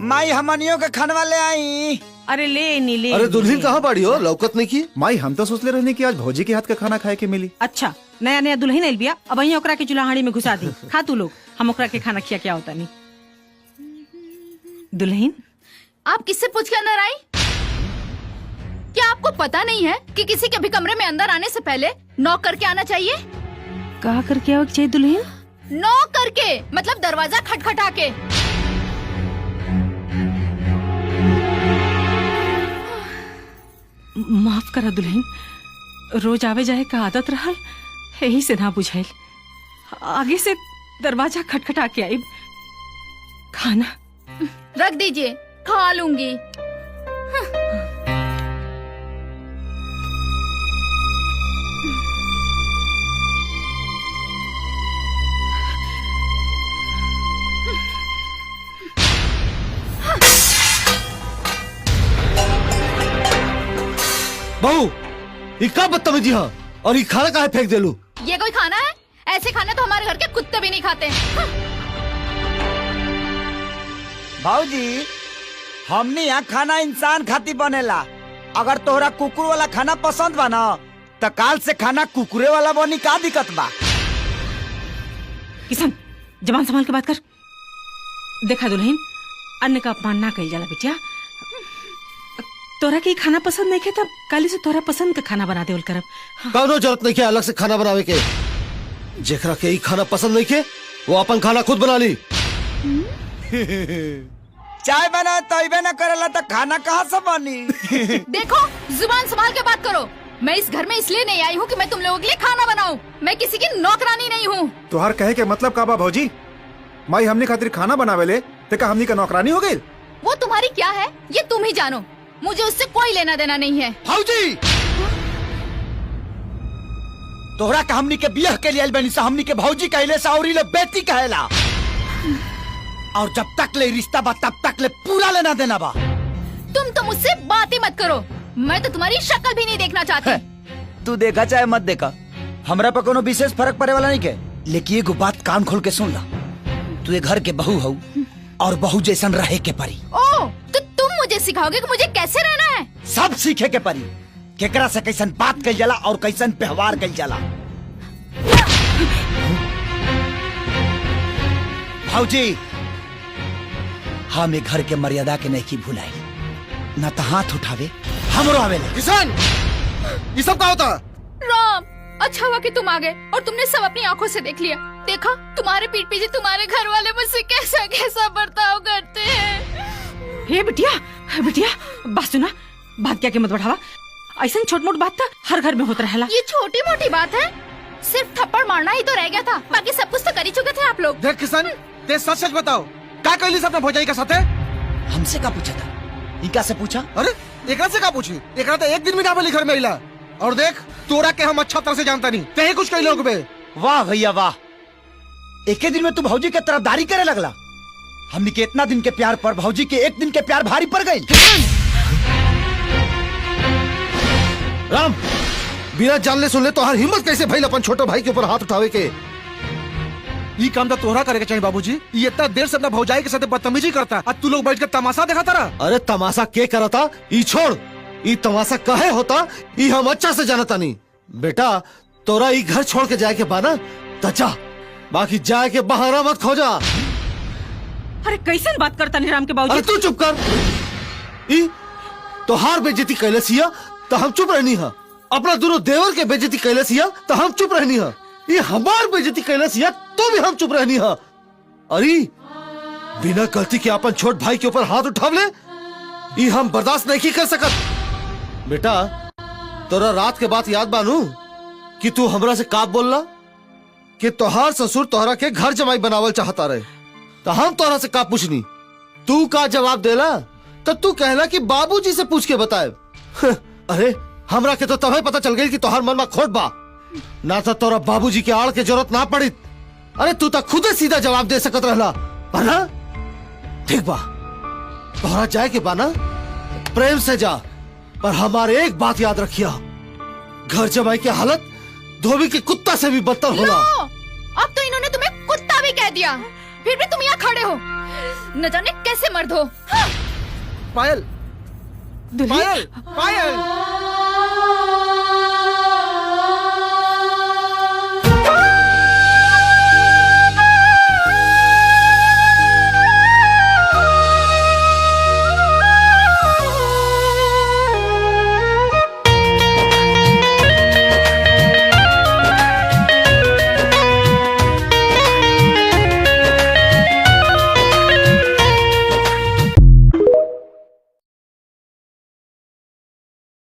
माई हमनियों के खानवा ले आई। अरे ले अरे दुल्हन कहाँ बाड़ी हो, लौकत नहीं की? माई हम तो सोचले रहने की आज भौजी के हाथ का खाना खाए के मिली। अच्छा नया नया दुल्हन आइल बिया, अब वही ओकरा के चूल्हाड़ी में घुसा दी। खा तू लोग, हम ओकरा के खाना खिया क्या होता नहीं। दुल्हन आप किससे पूछ के अंदर आई? क्या आपको पता नहीं है कि किसी के भी कमरे में अंदर आने से पहले नॉक करके आना चाहिए? कहा करके आओ चाहिए दुल्हन? नॉक करके, मतलब दरवाजा खटखटा के। माफ करा दुल्हन, रोज आवे जाए का आदत रहल, यही से ना बुझाइल। आगे से दरवाजा खटखटा के आई। खाना रख दीजिए, खा लूंगी। बहू ये का बदतमीजी है, और ये खाना काहे फेंक देलू? ये कोई खाना है? ऐसे खाने तो हमारे घर के कुत्ते भी नहीं खाते। भाऊजी हमने यहाँ खाना इंसान खाती बनेला। अगर तोहरा कुकुर वाला खाना पसंद बा ना तो काल से खाना कुकुरे वाला बनी। का दिक्कत बा? किशन जबान संभाल के बात कर। देखा दुल्हन, अन्न का अपमान ना कही जाला बिटिया। तोरा के खाना पसंद नहीं खे तब काली से तोरा पसंद का खाना बना देवल करब। कौनो जरूरत नहीं के अलग से खाना बनावे के। जेकरा के ई खाना पसंद नहीं के वो अपन खाना खुद बना ली। चाय बना तैबे न करेला तो खाना कहाँ से बनी? देखो जुबान संभाल के बात करो। मैं इस घर में इसलिए नहीं आई हूँ कि मैं तुम लोगों के लिए खाना बनाऊं। मैं किसी की नौकरानी नहीं हूँ। तुहार कहे के मतलब का बा भौजी? माई हमने खातिर खाना बनावे ले ते का हमनी का नौकरानी हो गई? वो तुम्हारी क्या है ये तुम ही जानो, मुझे उससे कोई लेना देना नहीं है। भाऊजी तोहरा का हमनी के बियाह के लिए बनी सा हमनी के भौजी कहले सा और ले बेटी कहेला। और जब तक ले रिश्ता बा तब तक ले पूरा लेना देना बा। तुम तो मुझसे बात ही मत करो, मैं तो तुम्हारी शक्ल भी नहीं देखना चाहती। तू देखा चाहे मत देखा, हमरा पर कोनो विशेष फर्क पड़े वाला नहीं के। लेकिन एगो बात कान खोल के सुन ला, तू ये घर के बहू हो और बहू जैसन रहे के परी। ओ तो तुम मुझे सिखाओगे कि मुझे कैसे रहना है? सब सीखे के परी, केकरा से कैसन बात कल जाला और कैसन व्यवहार कल जाला। भाऊजी हम घर के मर्यादा के नहीं की भुलाई, न तो हाथ उठावे हमरो आवेला। किसान ये सब क्या होता? राम अच्छा हुआ कि तुम आ गए और तुमने सब अपनी आंखों से देख लिया। देखा तुम्हारे पीठ पीछे तुम्हारे घर वाले मुझसे कैसा कैसा बर्ताव करते हैं। हे बिटिया बिटिया बात सुना, बात क्या के मत बढ़ावा। ऐसा छोट मोट बात था हर घर में होता रहेला। ये छोटी मोटी बात है, सिर्फ थप्पड़ मारना ही तो रह गया था, बाकी सब कुछ तो कर ही चुके थे आप लोग। देख किसान, ते सच सच बताओ, क्या कहली अपने भौजाई के साथे? हमसे का पूछा था? इनका से पूछा? अरे एकरा से का पूछी? एकरा तो एक दिन में ना बोली घर में आइला। और देख तोरा के हम अच्छा तरह से जानता नहीं, ते कुछ कही लोग बे। वाह भैया वाह, एक दिन में तू भौजी के तरफदारी करे लगला। हमने के इतना दिन के प्यार पर भौजी के एक दिन के प्यार भारी पड़ गई। राम बिना जानले सुन ले तो हर हिम्मत कैसे भइल अपन छोटे भाई के ऊपर हाथ उठावे के? ये काम तो तोहरा करे के चाहिए बाबूजी। ये इतना देर से अपना भौजाई के साथ बदतमीजी करता, आज तू लोग बैठ कर तमाशा देखा तारा। अरे तमाशा के करता? ई छोड़, ई तमाशा काहे होता ई हम अच्छा से जानता नहीं। बेटा तोरा ई घर छोड़ के जाए के बाना तो जा, बाकी जाए के बहाना मत खोजा। अरे कैसन बात करता नहीं राम के बाबूजी? अरे तू चुप कर। ई तोहार बेइज्जती कैले सिया तो हम चुप रहनी है, अपना दोनों देवर के बेइज्जती कैले सिया तो हम चुप रहनी है, ये हमार बेइज्जती कैले सिया तो भी हम चुप रहनी है। अरे बिना गलती के अपन छोट भाई के ऊपर हाथ उठाव ले, ये हम बर्दाश्त नहीं कर सकत। बेटा तोरा रात के बात याद बानू कि तू हमरा से का बोलला कि तोहार ससुर तोहरा के घर जमाई बनावल चाहता रहे, तो हम तोहरा से का पूछनी, तू का जवाब देला? तो तू कहला कि बाबूजी से पूछ के बताए। अरे हमरा के तो तभी पता चल गई कि तोहार मन में खोट बा, ना तो तोरा बाबूजी के आड़ के जरूरत ना पड़ी। अरे तू तो खुद सीधा जवाब दे सकत रहला, पर ना ठीक बा, तोहरा जाए के बा ना प्रेम से जा, पर हमारे एक बात याद रखिया, घर जमाई की हालत धोबी के कुत्ता से भी बदतर होला। अब तो इन्होंने तुम्हें कुत्ता भी कह दिया, फिर भी तुम यहाँ खड़े हो। न जाने कैसे मर्द हो। हाँ। पायल दुल्हन पायल पायल